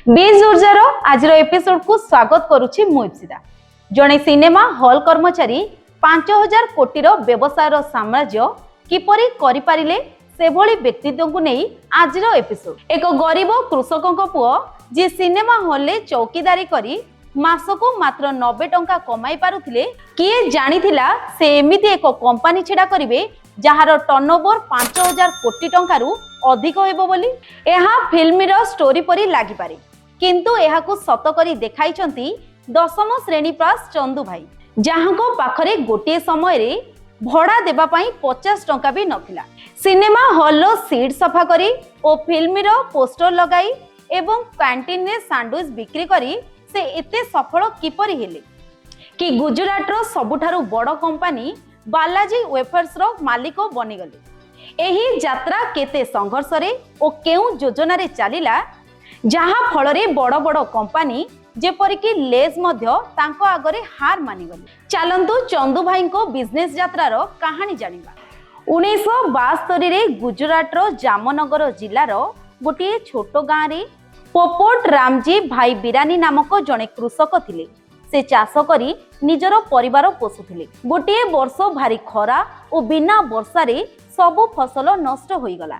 बीज ऊर्जार आज एपिसोड को स्वागत करुछि मु इप्सिता। जणे सिनेमा हॉल कर्मचारी 5000 कोटी व्यवसायर साम्राज्य किपरि करि पारिले सेभली व्यक्तित्व को नहीं आज एपिसोड। एक गरीब कृषक पुओ जे सिनेमा हॉल ले चौकीदारी करी मासको मात्र 90 टंका कमाई पारुथिले, किए जानिथिला से एमिति एक कंपनी छेड़ा करिवे जहार टर्नओवर 5000 कोटी टंकारु अधिक हेबो बोली। एहा फिल्म रो स्टोरी परी लागि पारे, किंतु एहाकु सत करी देखाइछंती दशम श्रेणी पास चंदू भाई, जहांको पाखरे गोटे समय रे भड़ा देबा पई 50 टंका भी नथिला। सिनेमा हॉल रो सीट सफा करी ओ फिल्म रो पोस्टर लगाई एवं कैंटीन रे सैंडविच बिक्री करी से एते सफल किपरि हेले कि गुजरात रो सबुठारु बड़ कंपनी बालाजी वेफर्स रो मालिक बनी गले। एही यात्रा केते संघर्ष रे ओ केउ योजना रे चलीला, जहा फल रे बड़ बड़ कंपनी जेपरिक लेज मध्य तांको आगरे हार मानि गले। चलंतु चंदू भाई को बिजनेस यात्रा रो कहानी जानिबा। 1972 रे गुजरात रो जामनगर जिल्ला रो गोटे छोट गाँ रे पोपोट रामजी भाई बिरानी नामक जड़े कृषक थिले। से चाष करी निजर परिवार पोषुथिले। गोटे वर्ष भारी खरा और बिना वर्षा रे सबु फसल नष्ट होई गला।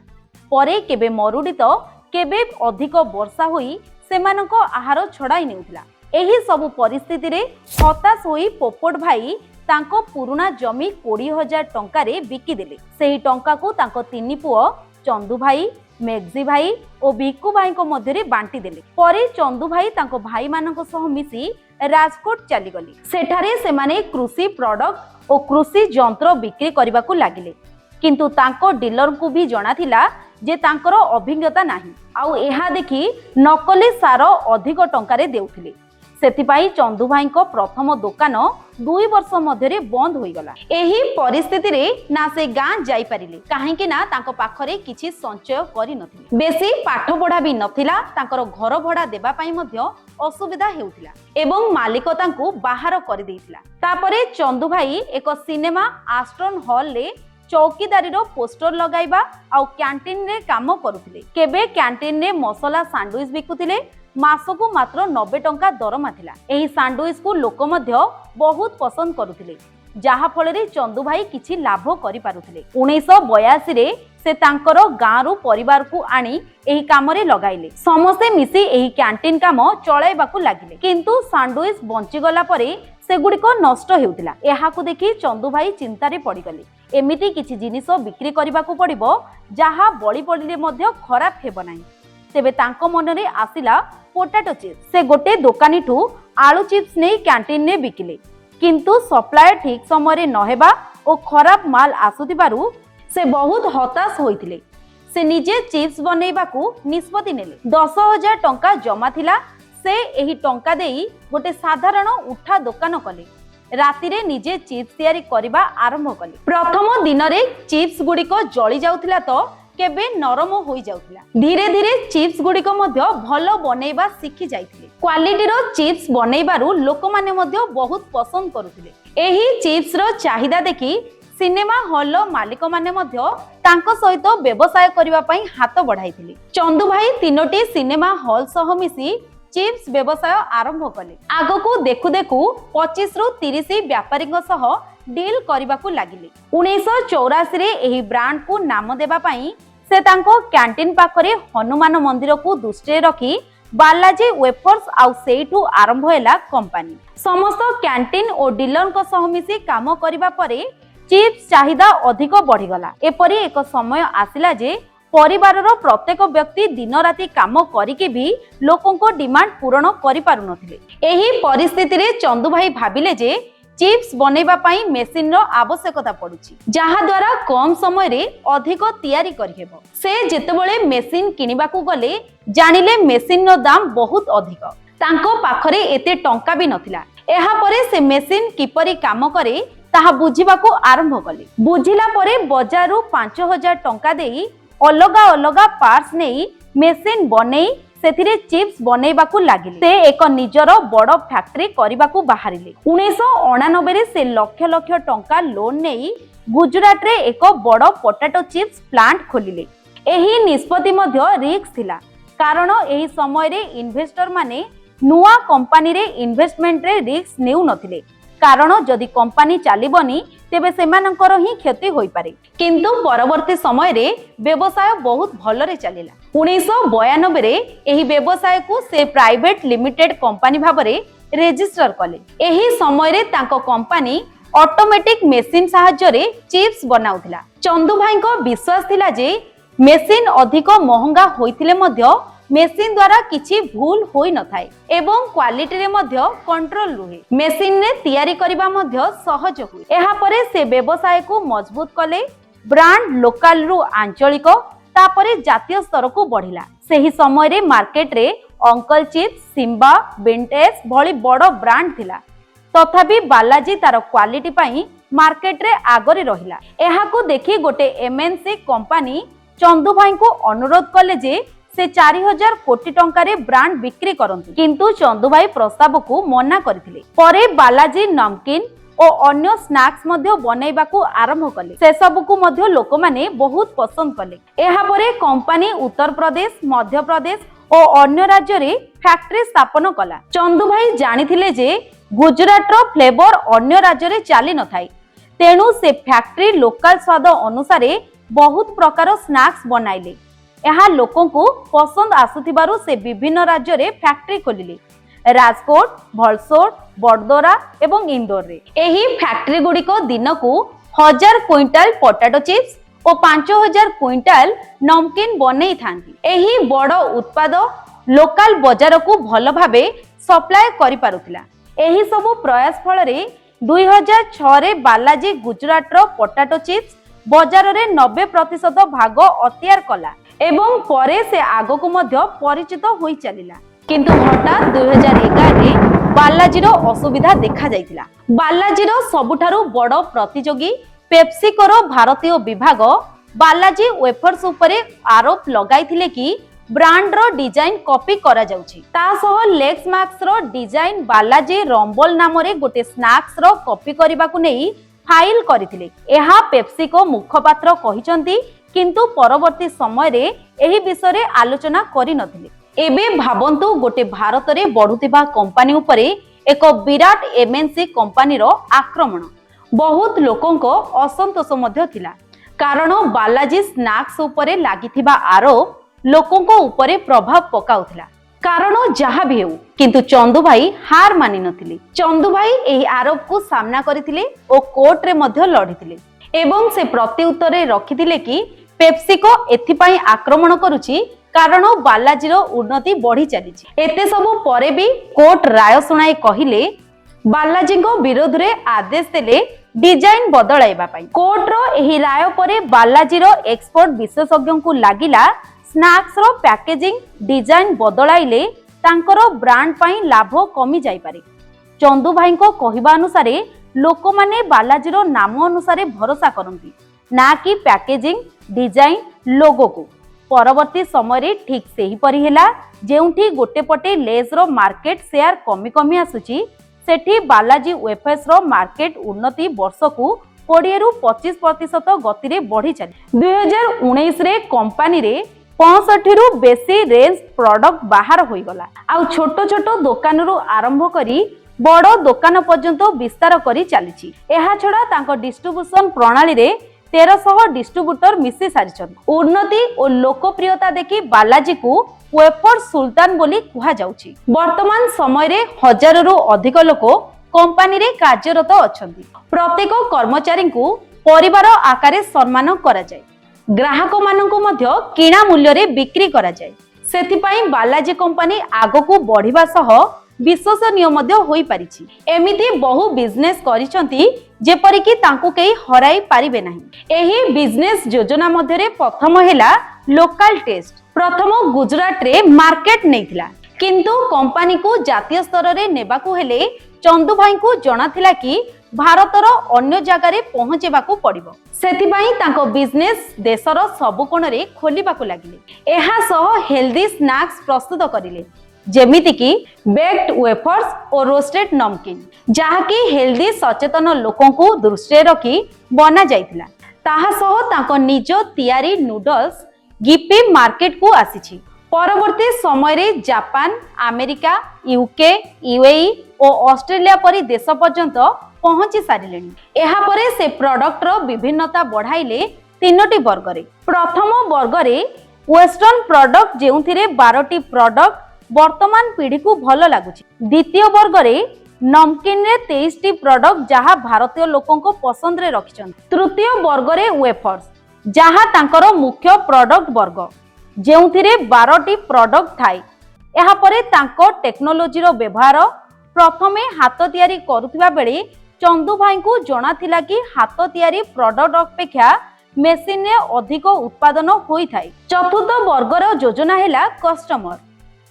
परे केबे मरुड़ी तो केबे अधिक वर्षा होई सेमानक आहार छड़ाई नेउथिला। एही सबु परिस्थिति रे हताश होई पोपोट भाई तांको पुराना जमी 20,000 टंका रे बिकी देले। सेही टंका को तांको तिनी पुओ चंदू भाई, मेघजी भाई और भिक्कू भाई को मध्य बांटी देले। परे चंदू भाई तांको भाई मानक सह मिसी राजकोट चली गली। सेठारे सेमाने कृषि प्रोडक्ट और कृषि यंत्र बिक्री करने को लागिले, किंतु तांको डीलर को भी जଣା थिला जे तांकर अभिज्ञता नाही आउ एहा देखि नकली सार अधिक टंकारे देउथिले। सेथिपाई चंदू भाई को प्रथम दुकान 2 वर्ष मध्यरे बंद होई गला। एही परिस्थिति रे ना से गां जाई परिले, काहेकि ना तांको पाखरे किछि संचय करि नथिले। बेसी पाठ पढ़ा भी नथिला, तांकर घर भड़ा देबा पई मध्य असुविधा हेउथिला एवं मालिक तांको बाहर करि देइथिला। तापरे चंदू भाई एक सिनेमा आस्ट्रन हॉल ले चौकीदारी रो पोस्टर लगाइबा आउ कैंटीन रे काम करुथिले। केबे कैंटीन रे मसला सैंडविच बिकुथिले। मासको मात्र 90 टंका दरमा थिला। एही सैंडविच को लोक मध्य बहुत पसंद करुथिले, जहा फल रे चंदू भाई किछि लाभ करि पारुथिले। 1982 रे से तांकर गाँ रु परिवार को आनी एही काम रे लगाइले। समस्ते मिसी एही कैंटीन काम चलाइबाकू लागिले, किंतु सैंडविच बंची गला परे सेगुड़िको नष्ट हेउथिला। एहाकू देखि चंदू भाई चिंतारे पड़ी गले। एमिति किछि जिनिस बिक्री करिबाकू पड़िबो जहा बळी पड़िले मध्य खराब हेबो नाही। तेबे तांको मनरे आसिला पोटाटो चिप्स। से गोटे दुकानी ठू आलू चिप्स नहीं कैंटीन ने बिकिले, किंतु सप्लाय ठीक समय रे नहेबा और खराब माल आसुथिबारु से बहुत हताश होइथिले। से निजे चिप्स बनेइबाकू निष्पत्ति नेले। 10,000 टंका जमा थिला। से एही टंका देई गोटे साधारण उठा दुकान कले। राति रे निजे चिप्स तैयारी करिबा आरंभ कले। प्रथम दिन रे चिप्स गुड़िको जळी जाउथिला तो केबे नरम होई जाउथिला। धीरे धीरे चिप्स गुड़िको मध्य भलो बनेइबा सिखि जाइथिले। क्वालिटी रो चिप्स बनेइबारु लोक माने मध्य बहुत पसंद करुथिले। एही चिप्स रो चाहिदा देखि सिनेमा हॉल मालिक माने मध्य तांको सहित व्यवसाय करिबा पई हाथ बढ़ाइथिले। चंदू भाई 3टी सिनेमा हॉल सह मिसी चिप्स व्यवसाय आरंभ कले। आगको देखु देखु 25 रु 30 व्यापारी सह डील करबाकू लागिले। 1984 रे एही ब्रांड को नाम देबा पई से तांको कैंटीन पाखरे हनुमान मंदिर को दृष्टि रखी बालाजी वेफर्स आउ सेठू आरंभ हैला कंपनी। समस्त कैंटीन और डीलर को सह मिसी काम करिबा परे चिप्स चाहिदा अधिक बढ़ी गला। एपरि एक समय आसिला जे परिवार रो प्रत्येक व्यक्ति दिन राति काम करिके भी लोकों को डिमांड पूर्ण करि पारु नथिले। एही परिस्थिति रे चंदू भाई भाबिले जे चिप्स बनेबा पई मेसिन रो आवश्यकता पडुची, जहा द्वारा कम समय रे अधिक तैयारी करि हेबो। से जेतेबेले मेसिन किनिबाकू गले जानिले मेसिन रो दाम बहुत अधिक। तांको पाखरे एते टंका भी नथिला। एहा परे से मेसिन किपरि काम करे ताहा बुझिबाकू आरंभ कले। बुझिला परे बाजार रु 5,000 टंका देई अलगा अलगा पार्ट्स नहीं मेसिन बनेई सेथिरे चिप्स बनेइबाकू लागिले। से एक निजर बड़ फैक्ट्री करिबाकू बाहरिले। 1999 रे से लक्ष लक्ष टंका लोन नेई गुजरात रे एक बड़ पोटाटो चिप्स प्लांट खोलिले। एही निष्पत्ति मध्य रिस्क थिला, कारण एही समय रे इन्वेस्टर माने नुआ कंपनी रे इन्वेस्टमेंट रे रिस्क नेउ नथिले, कारण जदि कंपनी चलीबनी तेबे सेमानकर ही क्षति होई पारे। किंतु परवर्ती समय रे व्यवसाय बहुत भलरे चलिला। 1992 रे एही व्यवसाय को से प्राइवेट लिमिटेड कंपनी भाबरे रेजिस्टर कले। एही समय रे तांको कंपनी ऑटोमेटिक मेसिन साहाय्य रे चिप्स बनाउथिला। चंदू भाई को विश्वास थिला जे मेसिन अधिक महंगा होइथिले मध्य मेसिन द्वारा किछि भूल होई न थाए एवं क्वालिटी रे मध्य कंट्रोल रुहे। मेसिन ने तैयारी करिबा मध्य सहज हुए। एहा परे से व्यवसाय को मजबूत कले। ब्रांड लोकल रु आंचलिक तापरे जातीय स्तर को बढ़िला। सेही समय रे मार्केट रे अंकल चिप्स, सिम्बा, विंटेज भली बड़ ब्रांड थिला। तथापि बालाजी तार क्वालिटी पाई मार्केट रे आगरे रहिला। एहा को देखि गोटे एमएनसी कंपनी चंदू भाई को अनुरोध कले जे से 4000 कोटी टंका रे ब्रांड बिक्री करंतु, किंतु चंदू भाई प्रस्ताव को मना करथिले। परे बालाजी नमकीन और अन्य स्नैक्स मध्य बनैबा को आरंभ कले। से सब को मध्य लोक माने बहुत पसंद कले। एहा परे कंपनी उत्तर प्रदेश, मध्य प्रदेश और अन्य राज्य रे फैक्ट्री स्थापन कला। चंदू भाई जानिथिले जे गुजरात रो फ्लेवर अन्य राज्य रे चली न थाई, तेणु से फैक्ट्री लोकल स्वाद अनुसार बहुत प्रकार स्नैक्स बनाइले। यह लोकों को पसंद आसुथिबारु से विभिन्न राज्य रे फैक्ट्री खोलिले। राजकोट, भलसोर, बड़दोरा एवं इंदौर रे। एही फैक्ट्री गुडी को दिन को 1000 क्विंटाल पोटैटो चिप्स और 5000 क्विंटाल नमकीन बनै थांती। एही बड़ उत्पाद लोकल बाजार को भल भाबे सप्लाय करि पारुथिला। एही सबु प्रयास फल रे 2006 रे बालाजी गुजरात रो पोटैटो चिप्स बाजार रे 90% भाग अतियार कला एवं परे से आगो को मध्य परिचित होई चलिला। किंतु हठात 2011 रे बालाजीर असुविधा देखा जाइतिला। बालाजीर सबुठारु बड़ प्रतियोगी पेप्सिकोर भारतीय विभाग बालाजी वेफर्स उपरे आरोप लगाइथिले कि ब्रांड रो डिजाइन कॉपी करा जाउछि। ता सह लेक्स मार्क्स रो डिजाइन बालाजी रंबल नाम रे गोटे स्नैक्स रो कॉपी करबा को नै फाइल करथिले। एहा पेप्सिको मुखपात्र कहिसंती, किंतु परवर्ती समय रे एही विषय रे आलोचना करि नथिले। एबे भाबंतु गोटे भारत रे बढुतिबा कंपनी उपरे एक विराट एमएनसी कंपनी रो आक्रमण। बहुत लोकों को असंतोष मध्य थिला, कारण बालाजी स्नैक्स उपरे लागिथिबा आरोप लोकों को उपरे प्रभाव पकाउथिला। कारण जहा भी हेउ, किंतु चंदू भाई हार मानि नथिले। चंदू भाई एही आरोप को सामना करिथिले ओ कोर्ट रे मध्य लढिथिले एवं से प्रति उत्तर रे रखिथिले कि पेप्सिको एथिपाई आक्रमण करुछि कारण बालाजीर उन्नति बढ़ी चलीछि। एते सबु परे भी कोर्ट राय सुनाई कहिले बालाजीको विरोध रे आदेश देले डिजाइन बदलाइबा पाई। कोर्ट रो एही राय परे बालाजीर एक्सपर्ट विशेषज्ञ को लागिला स्नैक्स रो पैकेजिंग डिजाइन बदलाइले तांकर ब्रांड पाई लाभ कमी जाई पारे। चंदू भाई को कहिबा अनुसार लोक माने बालाजीर नाम अनुसार भरोसा करंती, ना कि पैकेजिंग डिजाइन लोगो को। परवर्ती समय रे ठीक सेही परि हेला, जेउठी गोटे पटे लेज रो मार्केट शेयर कमी कमी आसुची, सेठी बालाजी वेफर्स रो मार्केट उन्नति वर्ष को 20 रु 25% गति रे बढ़ी चली। 2019 रे कंपनी रे 65 रु बेसी रेंज प्रोडक्ट बाहर होई गला। आ छोटो छोटो दुकान रु आरंभ करी बड़ दुकान पर्यंत विस्तार करी चलीछि। एहा छडा तांको डिस्ट्रीब्यूशन प्रणाली रे 1300 डिस्ट्रीब्यूटर मिसी सारिछन। उन्नति और लोकप्रियता देखि बालाजी को वेफर सुल्तान बोली कुहा जाउछि। वर्तमान समय रे 1000 रु अधिक लोक कंपनी रे कार्यरत अछंती। प्रत्येक कर्मचारी को परिवार आकारे सम्मान करा जाय। ग्राहक माननको मध्य किणा मूल्य रे बिक्री करा जाय। सेथिपाई बालाजी कंपनी आगो को बढ़िबा सह विश्वसनीय मध्य होई परिछि। एमिति बहु बिजनेस करिसंती जेपरि कि तांको केही हराई पारिबे नाही। एही बिजनेस योजना मध्य रे प्रथम हेला लोकल टेस्ट। प्रथम गुजरात रे मार्केट नैथिला, किंतु कंपनी को जातीय स्तर रे नेबाकू हेले चंदू भाई को जणाथिला कि भारतर अन्य जगह रे पहुंचेबाकू पड़िबो। सेथिबाई तांको बिजनेस देशर सबु कोण रे खोलिबाकू लागिले। एहा सह हेल्दी स्नैक्स प्रस्तुत करिले, जेमिति कि बेक्ड वेफर्स और रोस्टेड नमकीन, जहाँकि हेल्दी सचेतन लोकों को दृष्टि रखी बना जाइथिला। ताहा सह तांको निज तियारी नूडल्स गिपी मार्केट को आसीछि। परवर्ती समय रे जापान, अमेरिका, यूके, यूएई और ऑस्ट्रेलिया परी देश पर्यंत पहुंची सारिलेनी। एहा परे से प्रोडक्ट रो विभिन्नता बढ़ाइले तीनोटी वर्ग रे। प्रथम वर्ग रे वेस्टर्न प्रोडक्ट जेउथिरे 12टी प्रोडक्ट वर्तमान पीढ़ी को भल लागुछि। द्वितीय वर्ग रे नमकीन रे 23टी प्रोडक्ट जहा भारतीय लोकों को पसंद रे रखिछन। तृतीय वर्ग रे वेफर्स जहा तांकर मुख्य प्रोडक्ट वर्ग जेउथिरे 12टी प्रोडक्ट थाई। एहा परे तांको टेक्नोलोजी रो व्यवहार प्रथमे हाथ तयारी करुथिबा बेले चंदू भाई को जणा थिला कि हाथ तयारी प्रोडक्ट अपेक्षा मेसिन रे अधिक उत्पादन होई थाई। चतुर्थ वर्ग रो योजना हैला कस्टमर।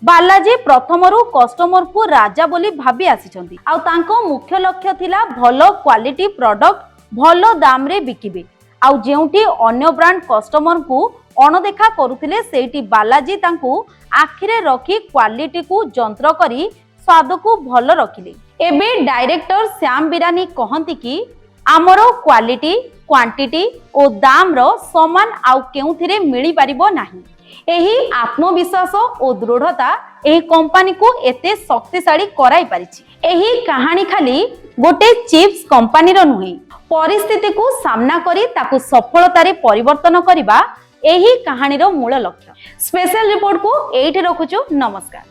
बालाजी प्रथमरु कस्टमर को राजा बोली भाबी आसीचंती आ तांको मुख्य लक्ष्य थिला भलो क्वालिटी प्रोडक्ट भलो दाम रे बिकिबे। आ जेउटी अन्य ब्रांड कस्टमर को अणदेखा करुथिले सेठी बालाजी तांको आखिरे रखी क्वालिटी को जंत्र करी स्वाद को भलो रखिले। एबे डायरेक्टर श्याम बिरानी कहंती कि आमरो क्वालिटी क्वांटिटी और दाम रो समान आउ केउथिरे मिली परिबो नाही। एही आत्मविश्वास और दृढ़ता एही कंपनी को एते शक्तिशाली कराई पारिछि। एही कहानी खाली गोटे चिप्स कंपनी रो नुहे, परिस्थिति को सामना करी ताकू सफलतारे परिवर्तन करिबा एही कहानी रो मूल लक्ष्य। स्पेशल रिपोर्ट को एठी रखुछु। नमस्कार।